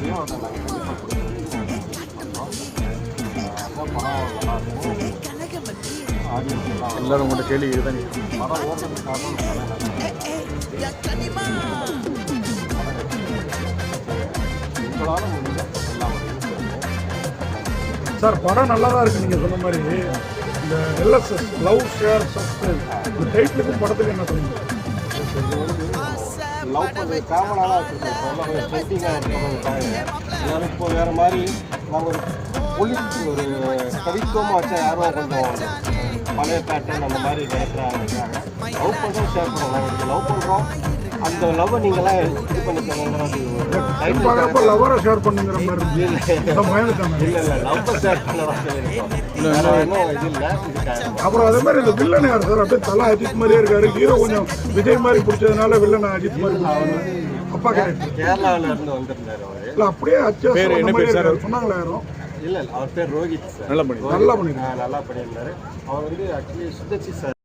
தேவைப்பட்டாலையும் அதை நாங்கள் கண்டிப்பாக கொடுத்துருக்கோம். படம் எல்லாரும் உங்கள்கிட்ட கேள்வி இதுதான் படம் ஓட்டுறதுக்காக உங்களால் முடிஞ்ச எல்லா சார் படம் நல்லா தான் இருக்குது. நீங்கள் சொன்ன மாதிரி இந்த எல்எஸ்எஸ் லவ் ஷேர் சப்ஸ்கிரைப் இந்த டைட்டிலுக்கும் படத்துக்கு என்ன சொல்லுங்கள்? லவ் பண்ணி காமனாக தான் இருக்குது. இப்போ ட்ரெண்டிங்காக இருக்கிறதுக்காக எல்லாரும் இப்போ வேறு மாதிரி நாங்கள் ஒரு ஒரு கவித்துவமாக வச்சா யாரும் கொஞ்சம் பழைய பேட்டர்ன் அந்த மாதிரி நினைக்கிறாங்க. லவ் பண்ணுறோம் ஷேர் பண்ணுறோம். நாங்கள் லவ் பண்ணுறோம், அந்த லவ்வை நீங்களாம் இது பண்ணிக்கணுங்கிறது லவ்வரை ஷேர் பண்ணுங்கிற மாதிரி இல்லை லவ்வை ஷேர் பண்ணதான் சொல்லியிருக்கோம். இன்னும் இது இல்லை. அப்புறம் அதே மாதிரி இந்த வில்லன் யார் சார்? அப்படியே தலா அஜித் மாதிரியே இருக்காரு. ஹீரோ கொஞ்சம் விஜய் மாதிரி பிடிச்சதுனால வில்லன் அஜித் மாதிரி அப்பா கேரக்டர் கேரளாவில இருந்து வந்திருந்தாரு அவரு. இல்லை அப்படியே அச்சா சொன்னாங்களா யாரும்? இல்லை அவர் பேர் ரோஹித் சார். நல்லா பண்ணியிருந்தாரு. நல்லா பண்ணியிருந்தாரு. அவர் வந்து ஆக்சுவலி சுதர்சி சார்